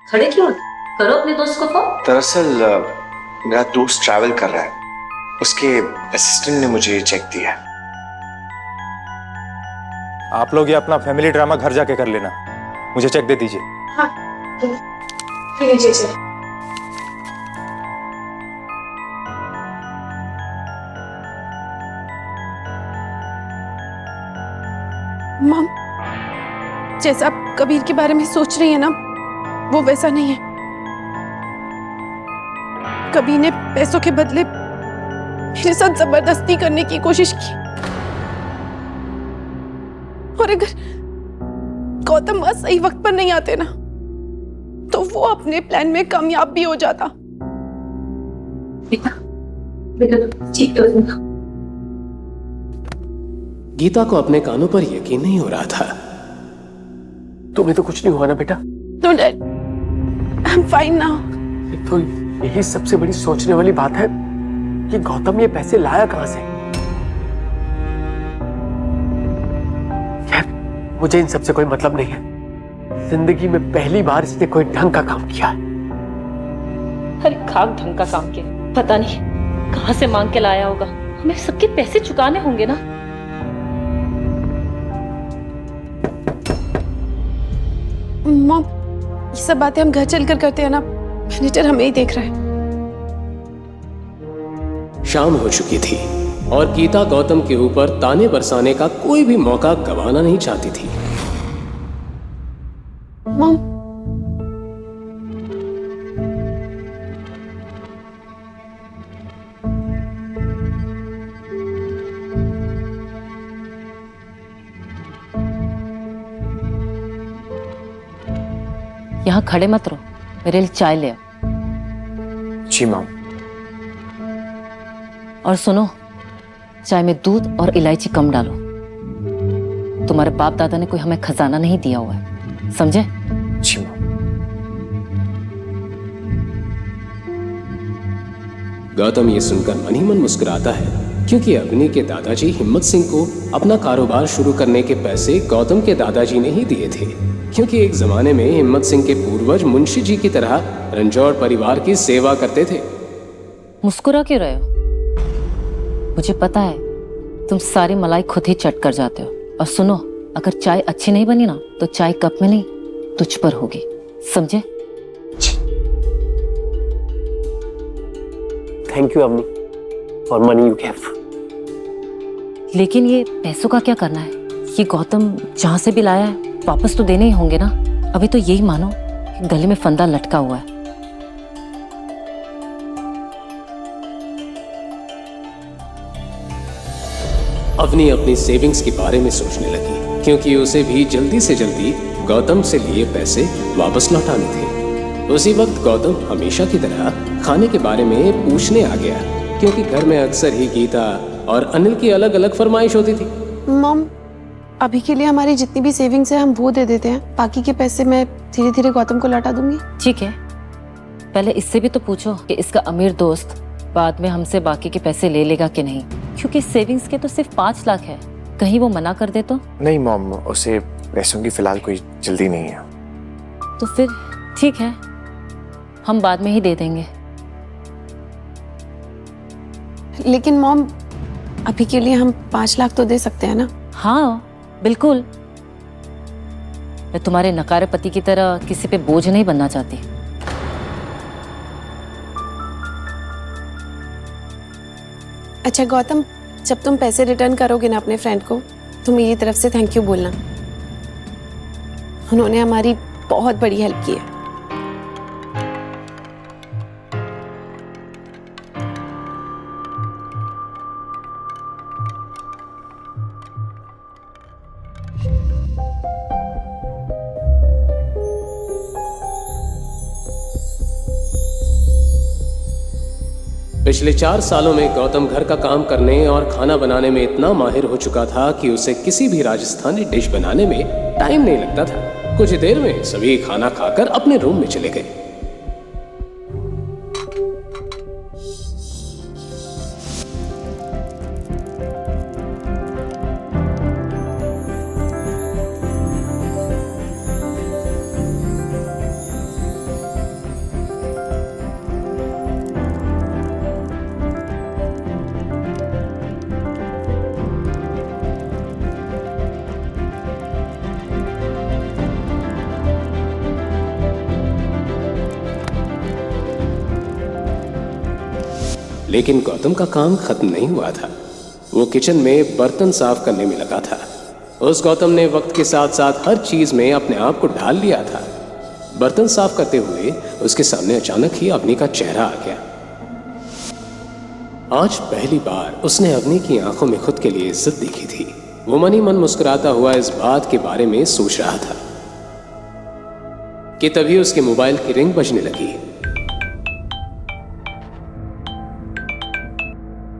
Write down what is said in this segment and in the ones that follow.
खड़े क्यों? करो अपने दोस्त को फोन। दरअसल मेरा दोस्त ट्रैवल कर रहा है, उसके असिस्टेंट ने मुझे ये चेक दिया है। आप लोग ये अपना फैमिली ड्रामा घर जाके कर लेना, मुझे चेक दे दीजिए। हाँ लीजिए चेक। मॉम, जैसा आप कबीर के बारे में सोच रही है ना, वो वैसा नहीं है। कबीर ने पैसों के बदले मेरे साथ जबरदस्ती करने की कोशिश की, और अगर गौतम बस सही वक्त पर नहीं आते ना, तो वो अपने प्लान में कामयाब भी हो जाता। बेटा बेटा ठीक है। गीता को अपने कानों पर यकीन नहीं हो रहा था। तुम्हें तो कुछ नहीं हुआ ना बेटा? No dad, I am fine now. तो यही सबसे बड़ी सोचने वाली बात है कि गौतम ये पैसे लाया कहां से। खैर, मुझे इन सबसे कोई मतलब नहीं है। जिंदगी में पहली बार इसने कोई ढंग का काम किया है। अरे खाक ढंग का काम किया, पता नहीं कहां से मांग के लाया होगा। हमें सबके पैसे चुकाने होंगे ना। मॉम, ये सब बातें हम घर चलकर करते हैं ना, मैनेजर हमें ही देख रहा है। शाम हो चुकी थी और गीता गौतम के ऊपर ताने बरसाने का कोई भी मौका गंवाना नहीं चाहती थी। मॉम, यहाँ खड़े मत रहो, मेरे लिए चाय ले आओ। जी मॉम। और सुनो, चाय में दूध और इलायची कम डालो। तुम्हारे बाप दादा ने कोई हमें खजाना नहीं दिया हुआ है, समझे? जी मॉम। गौतम ये सुनकर मन ही मन मुस्कुराता है, क्योंकि अग्नि के दादाजी हिम्मत सिंह को अपना कारोबार शुरू करने के पैसे गौतम के दादाजी ने ही दिए थे। क्योंकि एक जमाने में हिम्मत सिंह के पूर्वज मुंशी जी की तरह रंजौर परिवार की सेवा करते थे। मुस्कुरा क्यों रहे हो? मुझे पता है तुम सारी मलाई खुद ही चट कर जाते हो। और सुनो, अगर चाय अच्छी नहीं बनी ना, तो चाय कप में नहीं तुझ पर होगी, समझे? Thank you Avni for money you give. लेकिन ये पैसों का क्या करना है? ये गौतम जहां से भी लाया है वापस तो देने ही होंगे ना। अभी तो यही मानो कि गले में फंदा लटका हुआ है। अवनी अपनी सेविंग्स के बारे में सोचने लगी, क्योंकि उसे भी जल्दी से जल्दी गौतम से लिए पैसे वापस लौटाने थे। उसी वक्त गौतम हमेशा की तरह खाने के बारे में पूछने आ गया, क्योंकि घर में अक्सर ही गीता और अनिल की अलग अलग फरमाइश होती थी। मॉम, अभी के लिए हमारी जितनी भी सेविंग्स है हम वो दे देते हैं, बाकी के पैसे मैं धीरे धीरे गौतम को लौटा दूंगी। ठीक है, पहले इससे भी तो पूछो कि इसका अमीर दोस्त बाद में हमसे बाकी के पैसे ले लेगा कि नहीं, क्योंकि सेविंग्स के तो सिर्फ 5 लाख है। कहीं वो मना कर दे तो? नहीं मॉम, उसे पैसों की फिलहाल कोई जल्दी नहीं है। तो फिर ठीक है, हम बाद में ही दे देंगे। लेकिन मॉम, अभी के लिए हम 5 लाख तो दे सकते हैं ना? हाँ बिल्कुल। मैं तुम्हारे नकारे पति की तरह किसी पे बोझ नहीं बनना चाहती। अच्छा गौतम, जब तुम पैसे रिटर्न करोगे ना अपने फ्रेंड को, तो मेरी तरफ से थैंक यू बोलना। उन्होंने हमारी बहुत बड़ी हेल्प की है। पिछले 4 सालों में गौतम घर का काम करने और खाना बनाने में इतना माहिर हो चुका था कि उसे किसी भी राजस्थानी डिश बनाने में टाइम नहीं लगता था। कुछ देर में सभी खाना खाकर अपने रूम में चले गए। लेकिन गौतम का काम खत्म नहीं हुआ था। वो किचन में बर्तन साफ करने में लगा था। उस गौतम ने वक्त के साथ साथ हर चीज में अपने आप को ढाल लिया था। बर्तन साफ करते हुए उसके सामने अचानक ही अवनी का चेहरा आ गया। आज पहली बार उसने अवनी की आंखों में खुद के लिए इज्जत देखी थी। वो मन ही मन मुस्कुराता हुआ इस बात के बारे में सोच रहा था कि तभी उसके मोबाइल की रिंग बजने लगी।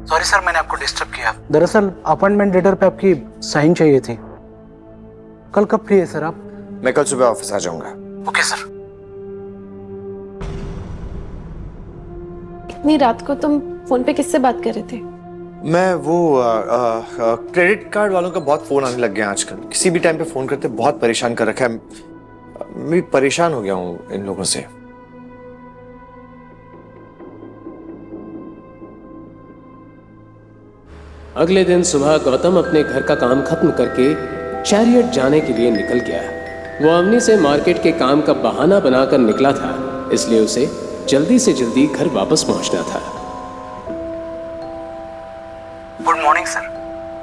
सॉरी सर, मैंने आपको डिस्टर्ब किया। दरअसल अपॉइंटमेंट लेटर पे आपकी साइन चाहिए थी। कल कब फ्री है सर आप? मैं कल सुबह ऑफिस आ जाऊंगा। Okay sir. इतनी रात को तुम फोन पे किससे बात कर रहे थे? मैं वो क्रेडिट कार्ड वालों का बहुत फोन आने लग गया आजकल। किसी भी टाइम पे फोन करते बहुत परेशान कर रखा है। मैं परेशान हो गया हूँ इन लोगों से। अगले दिन सुबह गौतम अपने घर का काम खत्म करके चैरियट जाने के लिए निकल गया। वो अवनी से मार्केट के काम का बहाना बनाकर निकला था, इसलिए उसे जल्दी से जल्दी घर वापस पहुंचना था। Good morning sir.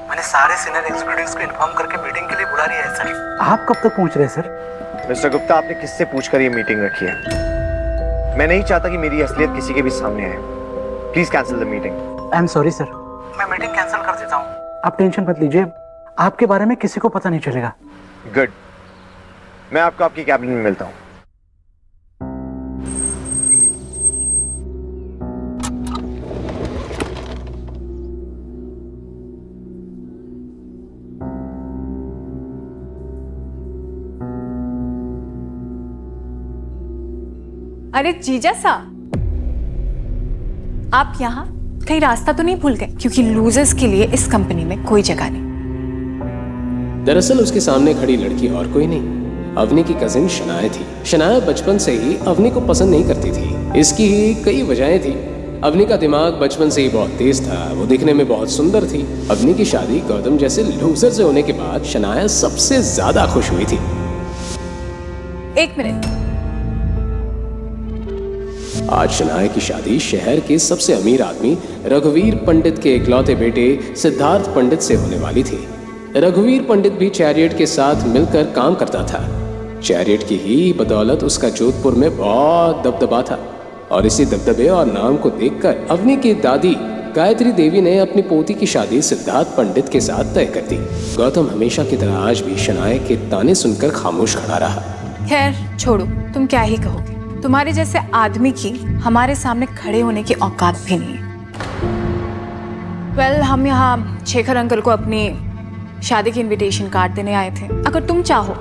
मैंने सारे सीनियर एग्जीक्यूटिव्स को इन्फॉर्म करके मीटिंग के लिए बुला लिया है सर। आप कब तक पहुंच रहे हैं सर? मिस्टर गुप्ता, आपने किससे पूछकर ये मीटिंग रखी है? मैं नहीं चाहता कि मेरी असलियत किसी के भी सामने आए। Please cancel the meeting. I am sorry sir. मैं मीटिंग कैंसिल कर देता हूँ। आप टेंशन मत लीजिए, आपके बारे में किसी को पता नहीं चलेगा। गुड। मैं आपको आपकी कैबिन में मिलता हूँ। अरे जीजा साहब, आप यहाँ कहीं रास्ता तो नहीं भूल गए? क्योंकि लूजर्स के लिए इस कंपनी में कोई जगह नहीं। दरअसल उसके सामने खड़ी लड़की और कोई नहीं, अवनी की कजिन शनाया थी। शनाया बचपन से ही अवनी को पसंद नहीं करती थी। इसकी ही कई वजहें थी। अवनी का दिमाग बचपन से ही बहुत तेज था। वो दिखने में बहुत सुंदर थी। अवनी की शादी गौतम जैसे लूजर से होने के बाद शनाया सबसे ज्यादा खुश हुई थी। एक मिनट, आज शनाया की शादी शहर के सबसे अमीर आदमी रघुवीर पंडित के इकलौते बेटे सिद्धार्थ पंडित से होने वाली थी। रघुवीर पंडित भी चैरियट के साथ मिलकर काम करता था। चैरियट की ही बदौलत उसका जोधपुर में बहुत दबदबा था, और इसी दबदबे और नाम को देखकर अवनी की दादी गायत्री देवी ने अपनी पोती की शादी सिद्धार्थ पंडित के साथ तय कर दी। गौतम हमेशा की तरह आज भी शनाया के ताने सुनकर खामोश खड़ा रहा। खैर छोड़ो, तुम क्या ही कहोगे। तुम्हारे जैसे आदमी की हमारे सामने खड़े होने की औकात भी नहीं है। वेल, हम यहाँ शेखर अंकल को अपनी शादी की इनविटेशन कार्ड देने आए थे। अगर तुम चाहो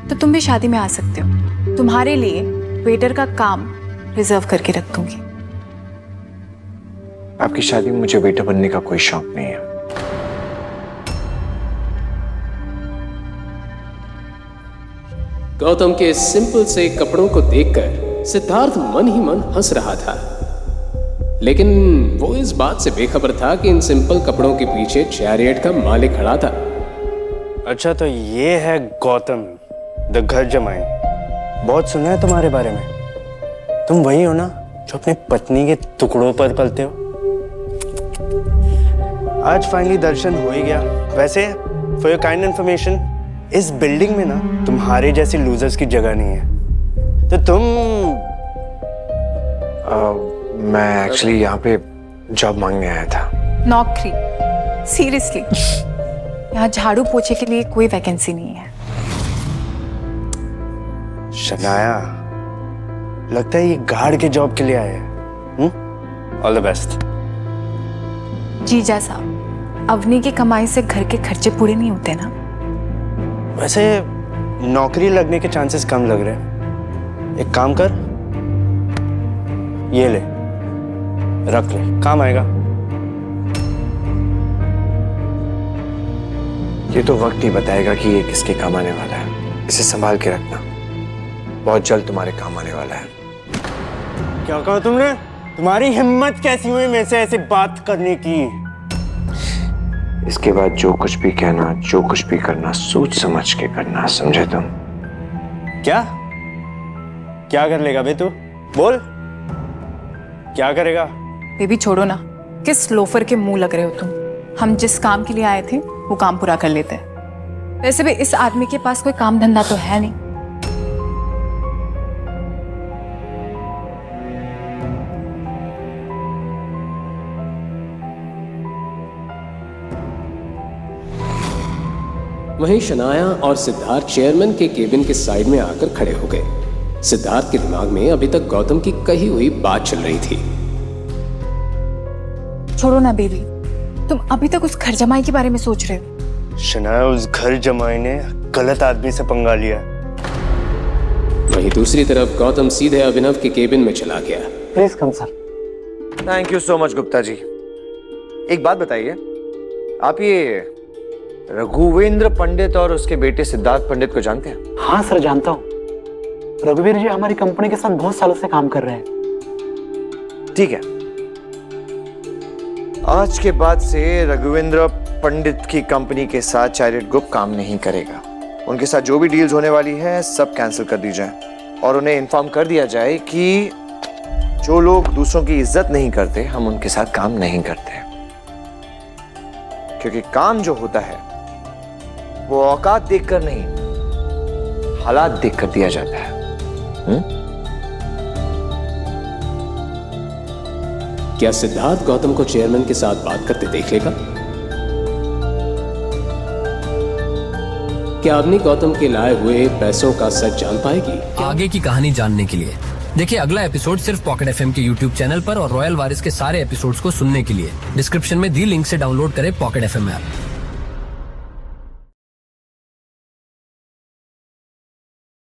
तो तुम भी शादी में आ सकते हो। तुम्हारे लिए वेटर का काम रिजर्व करके रख दूंगी। आपकी शादी में मुझे वेटर बनने का कोई शौक नहीं है। गौतम के सिंपल से कपड़ों को देखकर सिद्धार्थ मन ही मन हंस रहा था, लेकिन वो इस बात से बेखबर था कि इन सिंपल कपड़ों के पीछे चैरियट का मालिक खड़ा था। अच्छा, तो ये है गौतम द घर जमाई। बहुत सुना है तुम्हारे बारे में। तुम वही हो ना जो अपनी पत्नी के टुकड़ों पर पलते हो? आज फाइनली दर्शन हो ही गया। वैसे फॉर योर काइंड इन्फॉर्मेशन, इस बिल्डिंग में ना तुम्हारे जैसे लूजर्स की जगह नहीं है। तो तुम मैं एक्चुअली यहाँ पे जॉब मांगने आया था। नौकरी? सीरियसली? यहाँ झाड़ू पोछे के लिए कोई वैकेंसी नहीं है। शनाया, लगता है ये गार्ड के जॉब के लिए आए हैं। All the best. जीजा साहब, अवनी की कमाई से घर के खर्चे पूरे नहीं होते ना। वैसे नौकरी लगने के चांसेस कम लग रहे हैं। एक काम कर, ये ले, रख ले, काम आएगा। ये तो वक्त ही बताएगा कि ये किसके काम आने वाला है। इसे संभाल के रखना, बहुत जल्द तुम्हारे काम आने वाला है। क्या कहा तुमने? तुम्हारी हिम्मत कैसी हुई मेरे से ऐसे बात करने की? इसके बाद जो कुछ भी कहना, जो कुछ भी करना, सोच समझ के करना, समझे तुम? क्या क्या कर लेगा बे तू? बोल, क्या करेगा? बेबी छोड़ो ना, किस लोफर के मुंह लग रहे हो तुम? हम जिस काम के लिए आए थे वो काम पूरा कर लेते हैं। वैसे भी इस आदमी के पास कोई काम धंधा तो है नहीं। वहीं शनाया और सिद्धार्थ चेयरमैन के केबिन के साइड में आकर खड़े हो गए। सिद्धार्थ के दिमाग में अभी तक गौतम की कही हुई बात चल रही थी। छोड़ो ना बेबी, तुम अभी तक उस घर जमाई के बारे में सोच रहे हो। शनाया, उस घर जमाई ने गलत आदमी से पंगा लिया। वहीं दूसरी तरफ गौतम सीधे अभिनव के केबिन में चला गया। Please come sir. Thank you so much Gupta ji. एक बात बताइए, आप ये रघुवेंद्र पंडित और उसके बेटे सिद्धार्थ पंडित को जानते हैं? हाँ सर, जानता हूँ। रघुवीर जी हमारी कंपनी के साथ बहुत सालों से काम कर रहे हैं। ठीक है, आज के बाद से रघुवेंद्र पंडित की कंपनी के साथ चैरिट ग्रुप काम नहीं करेगा। उनके साथ जो भी डील्स होने वाली है सब कैंसिल कर दी जाए और उन्हें इन्फॉर्म कर दिया जाए कि जो लोग दूसरों की इज्जत नहीं करते हम उनके साथ काम नहीं करते, क्योंकि काम जो होता है वो औकात देखकर नहीं हालात देखकर दिया जाता है। क्या सिद्धार्थ गौतम को चेयरमैन के साथ बात करते देख लेगा? क्या अवनी गौतम के लाए हुए पैसों का सच जान पाएगी? आगे की कहानी जानने के लिए देखिए अगला एपिसोड सिर्फ पॉकेट एफएम के यूट्यूब चैनल पर और रॉयल वारिस के सारे एपिसोड्स को सुनने के लिए डिस्क्रिप्शन में दी लिंक से डाउनलोड करें पॉकेट एफएम ऐप।